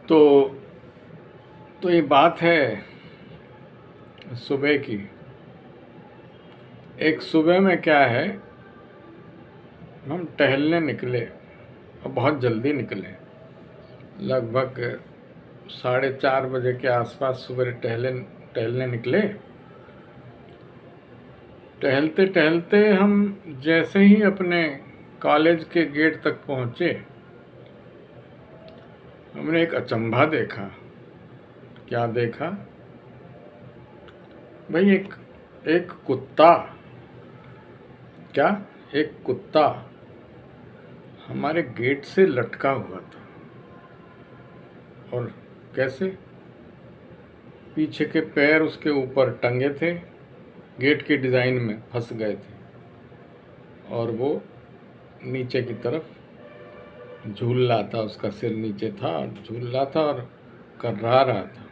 तो ये बात है सुबह की। एक सुबह में क्या है, हम टहलने निकले और बहुत जल्दी निकले। लगभग 4:30 बजे के आसपास सुबह टहलने निकले। टहलते टहलते हम जैसे ही अपने कॉलेज के गेट तक पहुँचे, हमने एक अचंभा देखा। क्या देखा भाई? एक कुत्ता। क्या? एक कुत्ता हमारे गेट से लटका हुआ था। और कैसे? पीछे के पैर उसके ऊपर टंगे थे, गेट के डिज़ाइन में फंस गए थे और वो नीचे की तरफ झूल रहा था। उसका सिर नीचे था, झूल रहा था और कर्रा रहा था,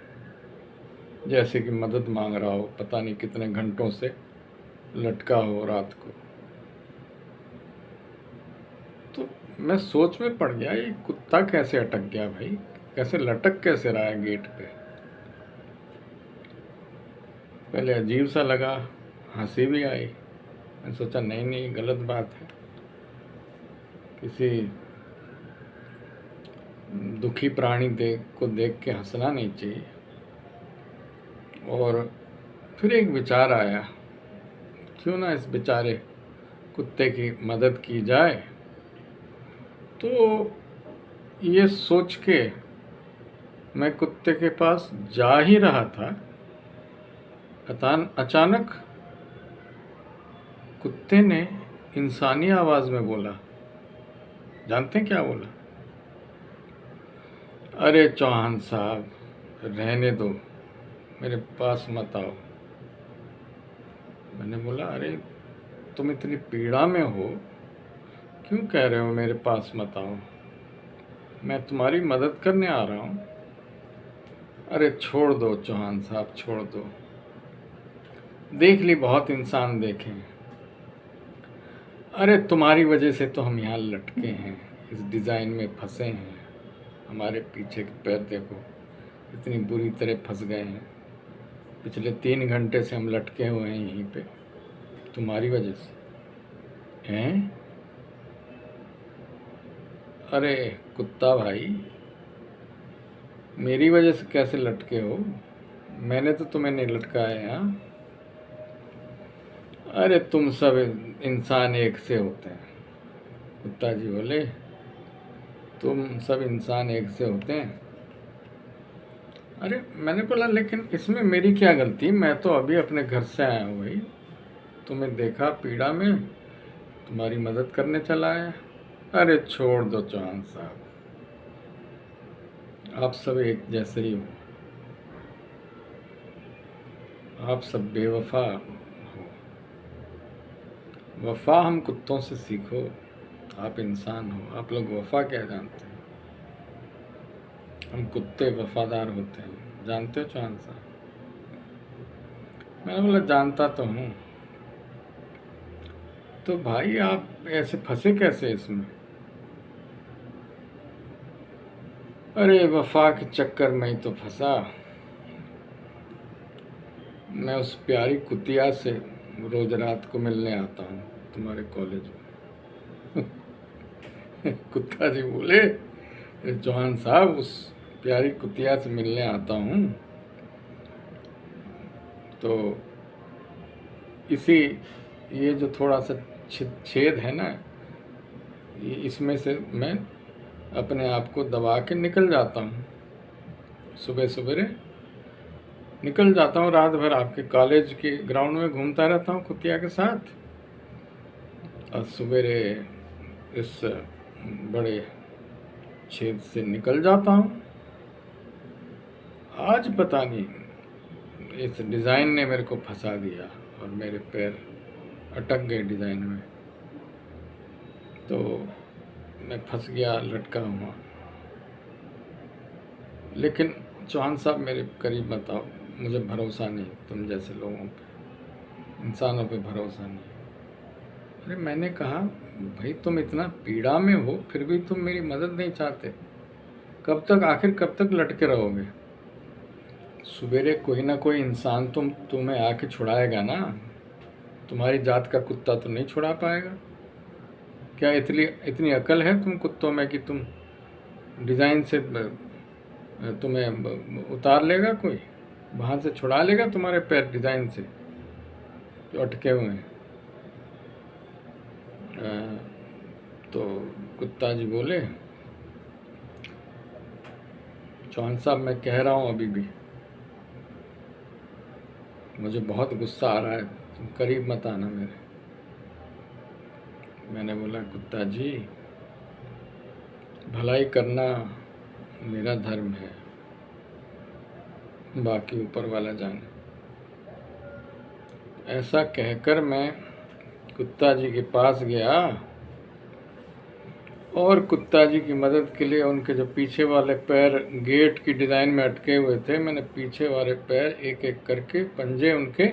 जैसे कि मदद मांग रहा हो। पता नहीं कितने घंटों से लटका हो रात को। तो मैं सोच में पड़ गया, ये कुत्ता कैसे अटक गया भाई? कैसे लटक कैसे रहा है गेट पे? पहले अजीब सा लगा, हंसी भी आई। मैं सोचा नहीं गलत बात है, किसी दुखी प्राणी को देख के हंसना नहीं चाहिए। और फिर एक विचार आया, क्यों ना इस बेचारे कुत्ते की मदद की जाए। तो ये सोच के मैं कुत्ते के पास जा ही रहा था, अचानक कुत्ते ने इंसानी आवाज़ में बोला। जानते हैं क्या बोला? अरे चौहान साहब, रहने दो, मेरे पास मत आओ। मैंने बोला, अरे तुम इतनी पीड़ा में हो, क्यों कह रहे हो मेरे पास मत आओ? मैं तुम्हारी मदद करने आ रहा हूँ। अरे छोड़ दो चौहान साहब, छोड़ दो। देख ली बहुत इंसान देखे। अरे तुम्हारी वजह से तो हम यहाँ लटके हैं, इस डिज़ाइन में फंसे हैं। हमारे पीछे के पैर देखो, इतनी बुरी तरह फंस गए हैं। पिछले 3 घंटे से हम लटके हुए हैं यहीं पे, तुम्हारी वजह से। हैं? अरे कुत्ता भाई, मेरी वजह से कैसे लटके हो? मैंने तो तुम्हें नहीं लटकाया यहाँ। अरे तुम सब इंसान एक से होते हैं। कुत्ता जी बोले, तुम सब इंसान एक से होते हैं। अरे मैंने बोला, लेकिन इसमें मेरी क्या गलती? मैं तो अभी अपने घर से आया हूँ भाई, तुम्हें देखा पीड़ा में, तुम्हारी मदद करने चला आया। अरे छोड़ दो चौहान साहब, आप सब एक जैसे ही हो, आप सब बेवफा हो। वफा हम कुत्तों से सीखो, आप इंसान हो। आप लोग वफा क्या जानते हैं? हम कुत्ते वफादार होते हैं, जानते हो चौहान साहब? मैंने बोला, जानता तो हूँ। तो भाई आप ऐसे फंसे कैसे इसमें? अरे वफा के चक्कर में ही तो फंसा। मैं उस प्यारी कुतिया से रोज रात को मिलने आता हूँ तुम्हारे कॉलेज में। कुत्ता जी बोले, चौहान साहब, उस प्यारी कुतिया से मिलने आता हूँ तो ये जो थोड़ा सा छेद है ना, इसमें से मैं अपने आप को दबा के निकल जाता हूँ। सुबह सवेरे निकल जाता हूँ, रात भर आपके कॉलेज के ग्राउंड में घूमता रहता हूँ कुतिया के साथ, और सवेरे इस बड़े छेद से निकल जाता हूँ। आज पता नहीं इस डिज़ाइन ने मेरे को फंसा दिया और मेरे पैर अटक गए डिज़ाइन में। तो मैं फंस गया, लटका हुआ। लेकिन चौहान साहब, मेरे करीब मत आओ, मुझे भरोसा नहीं तुम जैसे लोगों पे, इंसानों पे भरोसा नहीं। अरे मैंने कहा, भाई तुम इतना पीड़ा में हो, फिर भी तुम मेरी मदद नहीं चाहते। कब तक, आखिर कब तक लटके रहोगे? सवेरे कोई ना कोई इंसान तुम्हें आके छुड़ाएगा ना। तुम्हारी जात का कुत्ता तो नहीं छुड़ा पाएगा। क्या इतनी अकल है तुम कुत्तों में कि तुम डिज़ाइन से तुम्हें उतार लेगा कोई, वहाँ से छुड़ा लेगा तुम्हारे पैर डिज़ाइन से जो अटके हुए हैं? तो कुत्ता जी बोले, चौहान साहब मैं कह रहा हूँ अभी भी मुझे बहुत गुस्सा आ रहा है, तुम करीब मत आना मेरे। मैंने बोला कुत्ता जी, भलाई करना मेरा धर्म है, बाकी ऊपर वाला जाने। ऐसा कहकर मैं कुत्ता जी के पास गया और कुत्ता जी की मदद के लिए उनके जो पीछे वाले पैर गेट की डिज़ाइन में अटके हुए थे, मैंने पीछे वाले पैर एक एक करके पंजे उनके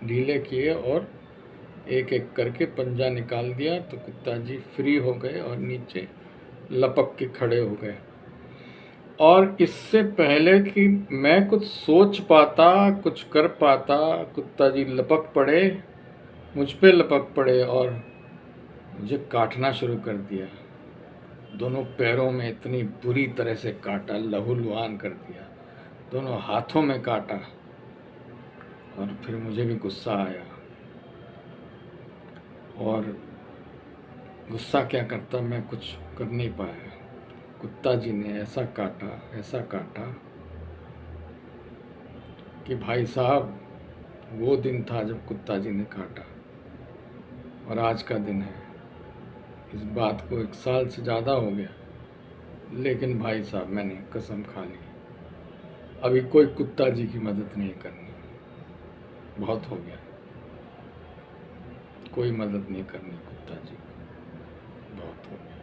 ढीले किए और एक एक करके पंजा निकाल दिया। तो कुत्ता जी फ्री हो गए और नीचे लपक के खड़े हो गए। और इससे पहले कि मैं कुछ सोच पाता, कुछ कर पाता, कुत्ता जी लपक पड़े, मुझ पे लपक पड़े और मुझे काटना शुरू कर दिया। दोनों पैरों में इतनी बुरी तरह से काटा, लहूलुहान कर दिया, दोनों हाथों में काटा। और फिर मुझे भी गुस्सा आया और गुस्सा क्या करता, मैं कुछ कर नहीं पाया। कुत्ता जी ने ऐसा काटा कि भाई साहब वो दिन था जब कुत्ता जी ने काटा और आज का दिन है। इस बात को 1 साल से ज़्यादा हो गया, लेकिन भाई साहब मैंने कसम खा ली, अभी कोई कुत्ता जी की मदद नहीं करनी, बहुत हो गया। कोई मदद नहीं करनी कुत्ता जी, बहुत हो गया।